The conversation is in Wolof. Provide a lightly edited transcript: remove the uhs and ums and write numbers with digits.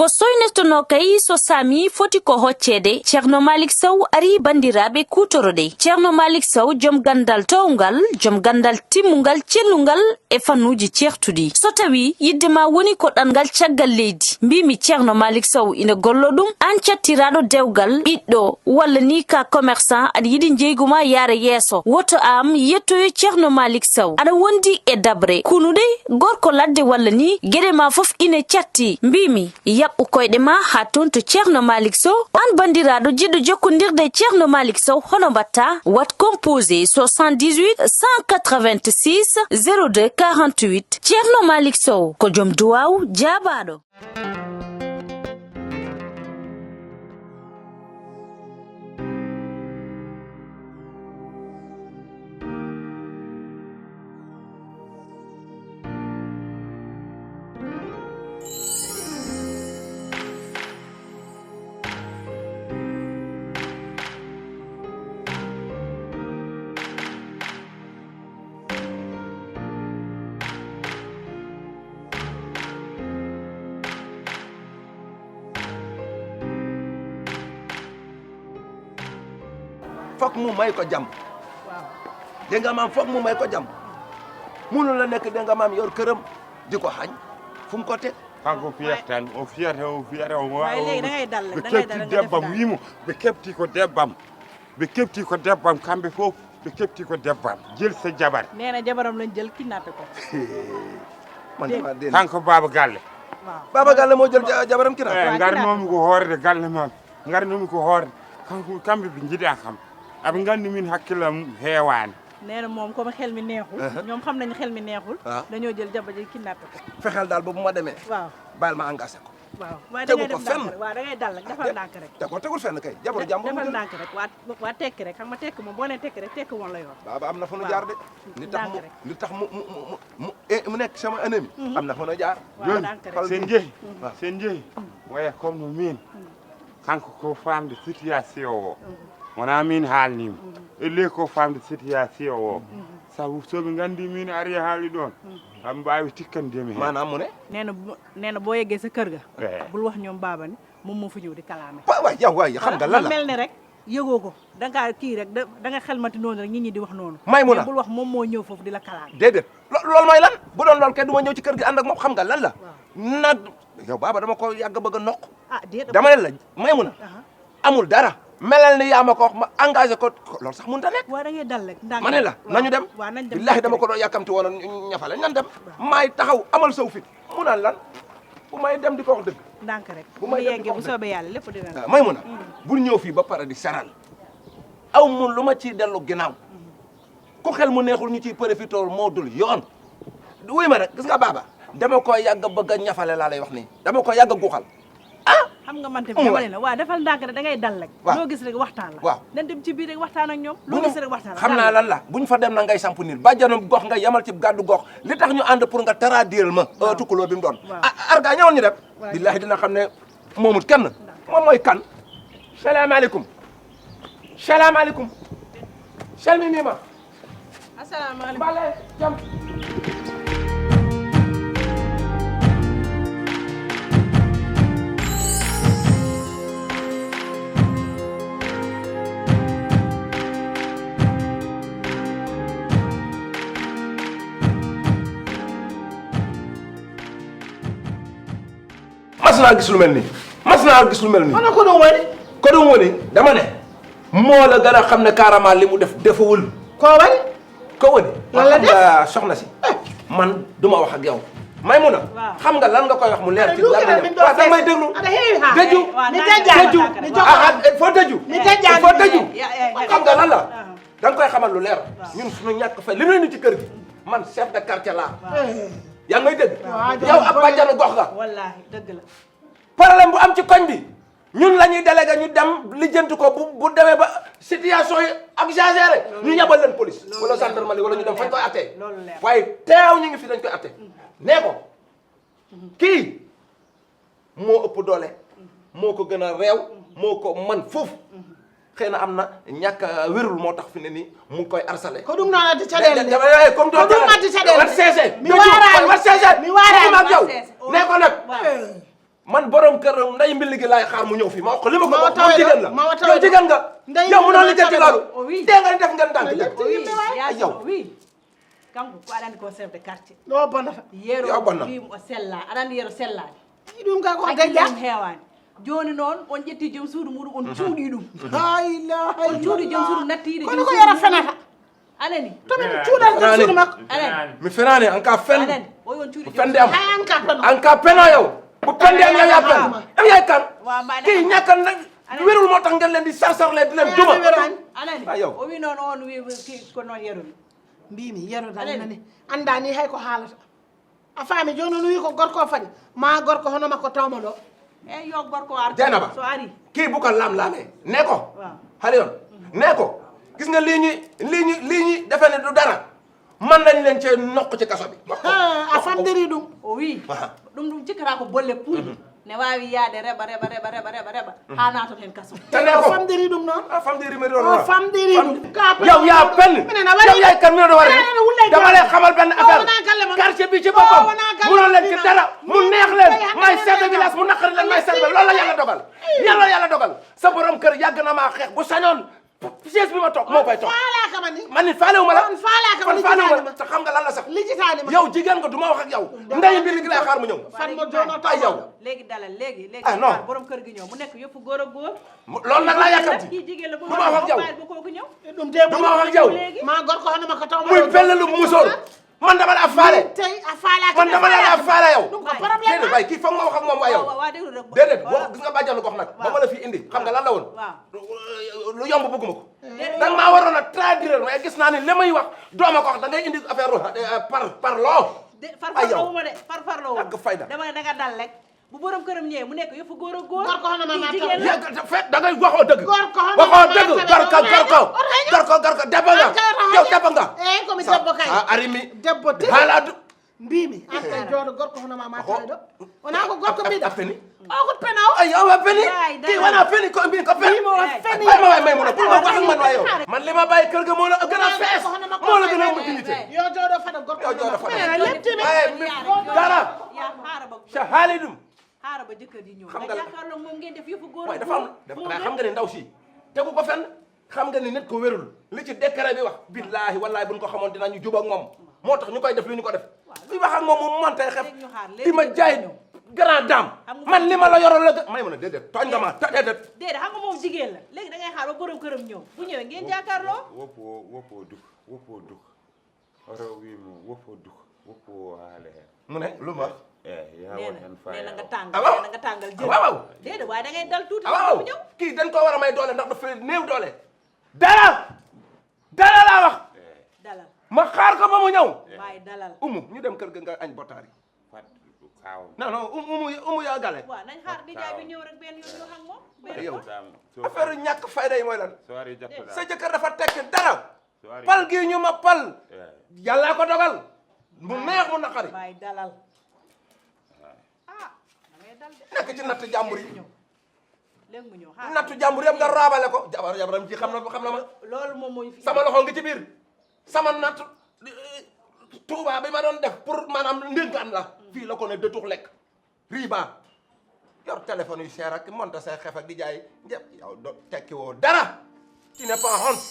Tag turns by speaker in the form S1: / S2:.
S1: ko soynestono kay so sami foti ko hoccede Ceerno Malick Sow ari bandiraɓe kutorode Ceerno Malick Sow joom gandal towngal joom gandal timmungal cellungal e fannuji certudi so tawi yiddema woni ko ɗangal caggal leydi mbimi Ceerno Malick Sow ina gollo ɗum an cattiraɗo dewgal ɓiɗɗo walla ni ka commerçant aɗa yiɗi jeyguma yaara yeeso woto am yettoyo Ceerno Malick Sow aɗa wondi e dabre kunude gorko ladde walla ni gueɗe ma foof ine catti mbimi yaɓɓu koyɗe ma ha toon to Ceerno Malick Sow an bandiraɗo jiɗɗo jokkodirde Ceerno Malick Sow hono mbatta wat composé 78 186 02 48 Ceerno Malick Sow ko joom duwaw jaabaɗo.
S2: fokk mu may ko jàmm dégg nga maam fokk mu may ko jàmm munu la nekk dégg nga maam yor këram di ko xañ fu mu ko teg
S3: kanko fiyatan o fiyata
S4: waaye léegi da ngay dal
S3: ɓe kefti debbam wimo ɓe kefti ko debbam kamɓe fof ɓe kefti ko debbam jël sa jabar
S4: nee na jabaram lañ jël kidnappé ko
S2: man dama dégg
S3: kanko baba galle
S2: baba galle moo jël jabaram kidnappé
S3: eyi garnomi ko hoorde galle mam garnomi ko hoorde kanko kamɓe ɓe jiiɗa kam aɓe nganndi min hakkillam heewaani
S4: nee na moom comme xel mi neexul ñoom xam nañu xel mi neexul dañoo jël jabar ji kidnappé ko
S2: fexeel daal ba bu ma demee
S4: waaw
S2: baal ma engagé ko
S4: waaw waaye
S2: tegu ko fenn
S4: waaw da ngay dal rek defal ndànk rek
S2: te ko tegul fenn kay jabaru jàmbur
S4: defal ndànk rek waa tekki rek xam nga tekki moom boo nee tekki rek tekki woon la yor
S2: baba am na fa nu jaar de li tax mu nekk sama ennemi am na fa nu jaar
S3: sen jeeyi waya comme no min kanko ko famde situation o wona min haalnima elle ko famde situation o sabu soɓe nganndi min ari haali ɗon aɓe mbawi tikkandemi hen
S2: manam mu ne
S4: nee na boo yeggee sa kër ga bul wax ñoom baaba ni moom moo fa ñëw di kalaame
S2: waay yow waay xam nga lan la
S4: mel ni rek yëgoo ko da nga kii rek da nga xelmati noonu rek nit ñi di wax noonu
S2: may mun a
S4: bul wax moom moo ñëw foofu di la kalaame
S2: déedéet loolu mooy lan bu doon loolu kay du ma ñëw ci kër gi ànd ak moom xam nga lan la na yow baaba dama ko yàgg bëgg a noq dama ne la may mun a amul dara melal ni yaa ma ko wax ma engagé ko loolu sax mënut a nekk
S4: waaw da ngay dal rek
S2: ma ne la nañu dem billahi dama ko doon yàkkamti woon ñafale nan dem maay taxaw amal saw fit mu naan lan bu may dem di ko wax dëgg
S4: ndànk rek
S2: bu may
S4: yeggee bu soobee yàlla lépp dina
S2: may mun a bul ñëw fii ba pare di seral aw mun lu ma ciy dellu ginnaaw ku xel mu neexul ñu ciy profité moo dul yoon wuy ma rek gis nga baaba dama ko yàgg bëgg a ñafale laa lay wax nii dama ko yàgg a guuxal
S4: xam nga man tamit dama ne la waaw defal ndànk rek da ngay dal rek loo gis rek waxtaan la
S2: waaw
S4: dañ dem ci biir rek waxtaan ak ñoom loo gis rek waxtaan la
S2: xam naa lan la buñ fa dem na ngay samp niil bàjjanam gox nga yamal ci gàddu gox li tax ñu ànd pour nga traduire ma tukkuloo bi mu doon arga ñëwal ñu dem billahi dina xam ne moomut kenn moom mooy kan salaamaaleykum salaamaaleykum salmi nii ma
S4: asalaamaaleykum
S2: bale jam mas naa gis lu mel nii ana ko doon woni dama ne moo la gën a xam ne carrément li mu def defawul ko woni lan la def soxna si man duma wax ak yow Maymuna xam nga lan nga koy wax mu leer ci lan la ñëw waaw da may déglu dëju foo dëju xam nga lan la da nga koy xamal lu leer ñun suñu ñàkk fay li ñu ci kër gi man chef de quartier laa yaa ngay dégg yow ab bàjjanu gox nga
S4: wallaahi dëgg la
S2: problème bu am ci koñ bi ñun la ñuy délégué ñu dem lijjanti ko bu demee ba situation yi exagéré ñu ñabal leen police wala gendarmerie wala ñu dem fañ koy attee waaye teew ñu ngi fi dañ koy attee nee ko kii moo ëpp doole moo ko gën a réew moo ko man foofu xëy na am na ñàkk wérul moo tax fi ne nii mu ngi koy harcelé
S5: ko ɗum noonati caɗele
S2: comme
S5: ko ɗum matti caɗele
S2: wat seese
S5: mi warani
S2: wat seese
S5: mi warani
S2: ak yow nee ko nag man borom kër nday mbil gi laay xaar mu ñëw fii ma wax ko li ma ko wax
S5: tawe
S2: jigéen la yow jigéen nga yow mënoo li jëndi loolu dee nga def ngeen tànk
S4: yow oui kanko ko aɗani ko chef de quartier
S5: ɗo bonnata
S4: yero
S2: Yo bonna.
S4: wimo o sella aɗani yero sellani
S5: ɗum ka ko
S4: hakkille
S5: gajja
S4: mum heewani joni noon on ƴetti joom suudu muɗum on cuuɗi ɗum
S5: la ilaha
S4: on cuuɗi joom suudu nattiɗe
S5: kono ko yara fenata
S4: anani
S5: tomin cuuɗal joom suudu makko
S4: anani
S2: mi fenani an ka fen
S4: anani o yon cuuɗi
S2: fende am
S5: hay an ka peno
S2: an ka peno yow bu pende am yow yaa pen am yaay kan
S4: wa mbaɗa
S2: kii ñàkkal nag wérul moo tax ngeen leen di sarsarlee di leen duma
S4: anani
S2: Ah, yow.
S4: o wi noon on wi ko noon yeromi
S5: mbimi yerodal nani andani hay ko haalata a faami joni on wi ko gorko fañi ma gorko hono makko tawma ɗo
S4: eyyi yo gorko ar
S2: Dieynaba
S4: so ari
S2: kii bu ko laam-laamee nee ko
S4: waaw
S2: xale yoon nee ko gis nga lii ñuy defe ne du dara man nañ leen cee nokk ci kaso bi
S5: a famdiri ɗum
S4: o wi ɗum cikkata ko bolle puuɗi ne wawi yaade reɓa ha naton hen kaso
S2: te nee ko
S5: famdiri ɗum noon
S2: ah famdiri mi doon
S5: o
S2: wax
S5: famdiri ɗum
S2: yow yaa pen yow yaay kan mi doon war dama lay xamal benn affaire quartier bi ci boppam mënoo leen ci dara mu neex leen may chef de village mu naqari leen may chef de loolu la yàlla dogal sa borom kër yàgg na maa xeex bu sañoon siège bi ma toog moo koy toog
S5: faala kama ni
S2: man nit faalewu ma la
S5: kon faala kama
S2: kon faalewu ma la te xam nga lan la sax
S5: lijitaani ma
S2: yow jigéen nga du ma wax ak yow nday mbir gi lay xaar mu ñëw
S5: fan mo joono
S2: ay yow
S4: léegi dalal léegi
S2: Ah, non.
S4: borom kër gi ñëw mu nekk yëpp góor ak góor
S2: loolu nag laa yàkkamti
S4: kii jigéen la bu
S2: du ma wax ak yow
S4: ba kooku ñëw
S5: ɗum
S2: du ma wax ak yow
S5: ma gorko hono makko tawma
S2: muy pellalu musóor man dama la faale
S5: tey a faalaaki
S2: man dama la faale yow
S5: ɗum ko probléme
S2: déedéet waaye kii foog nga wax ak moom waaye yow
S4: waa déglu rek
S2: déedéet boo gis nga bàjjanu gox nag ba ma la fi indi xam nga lan la woon
S4: waaw
S2: lu yomb bëgguma ko danga maa waroon a traduire mais gis naa ni li may wax dooma ko wax da ngay indi affaire par loo ay yow
S4: farfarloo
S2: ak fayda
S4: dama ne danga dal rek bu borom këram ñëwee mu nekk yëpp góor ak góor
S5: gorko hono ma
S4: kii jigéen la
S2: yàgg fekk da ngay waxoo dëgg
S5: Gorko hono
S2: waxoo
S5: ma
S2: dëgg garko debbo nga yow debbo nga
S5: eyi komi debbo kay
S2: a arimi
S5: debbo te
S2: haalaadu
S5: mbimi an kay jooɗo gorko hono ma tawe ɗo wona ko gorko mbiɗa
S2: a peni
S5: o ko penaw
S2: ay yow a peni
S4: Yaay,
S2: kii
S4: dara.
S2: wana peni ko mbi ko peni
S5: Mo feni.
S2: ay ma waay may mun a pour ma wax ak man waay yow man li ma bàyyi kër ga moo la gën a fees moo la gën a mujj nite
S5: yo jooɗo fada gorko
S2: Yo jooɗo fada.
S5: Mene leptimi
S2: Ay, dara.
S4: yaa xaara ba
S2: sa haalidum
S4: xaara ba jëkkër ji ñëw
S2: Xam
S4: nga
S2: nga la-
S4: jàkkaarloo moom ngeen def yëpp góor
S2: waaye
S4: ak
S2: dafa am
S4: góor
S2: waaye xam nga ne ndaw si tegu ko fenn xam nga ni nit ko wérul li ci décret bi wax billaahi wallaahi buñ ko xamoon dinañu jub ak moom moo tax ñu koy def li ñu ko def luy wax ak moom mu montee xef
S4: léegi ñu xaar, léegi
S2: di ma
S4: ñu
S2: jaay
S4: ñëw.
S2: grand dame
S4: Xam nga-
S2: man li ma la yoroon la may mën a déedéet tooñ nga ma déedéet
S4: déedéet xam nga moom jigéen la léegi da ngay xaar ba borom këram ñëw bu ñëwee ngeen jàkkaarloo
S3: woppoo duk oto wimo woppoo duk woppoo haale heen
S2: mu ne lu ma
S3: yawo
S4: nee
S3: hen
S4: na nee na nga
S3: faya
S4: tàngal
S2: Ah, waaw.
S4: nee na nga tàngal jël
S2: waaw waaw
S4: déedéet waaye da ngay dal tuuti
S2: waaw
S4: bu ñëw
S2: kii dañ ko war a may doole ndax dafa néew doole dara laa wax
S4: dalal
S2: ma xaar ko ba mu ñëw
S4: waaye dalal
S2: ñu dem kër ga nga añ botaari
S3: fat kaw
S2: non non umu yaa gale
S4: waaw nañ xaar di jaay bi ñëw rek benn yoon ñu xam moom benn
S2: yow
S4: yoon
S2: affaire ñàkk fayda yi mooy lan
S3: so ari jattoɗa
S2: sa jëkkër dafa tekki dara
S3: so ari
S2: pal gi ñu ma pal yàllaa ko dogal mu neex mu naqari
S4: waaye dalal ah da ngay dal de
S2: nekk ci natt jàmbur yi
S4: ñëw léegi mu ñëw xaar
S2: nattu jàmbur yëpp nga raabale ko jabaram ci xam na ma
S4: loolu moom mooy fi
S2: sama loxo ngi ci biir sama natt tuuba bi ma doon def pour maanaam ndénkaan la fii la ko ne dëtux lekk riba yor téléphone yu cher ak monte say xef ak di jaay njëpp yow do tekki woo dara ci ne pas honte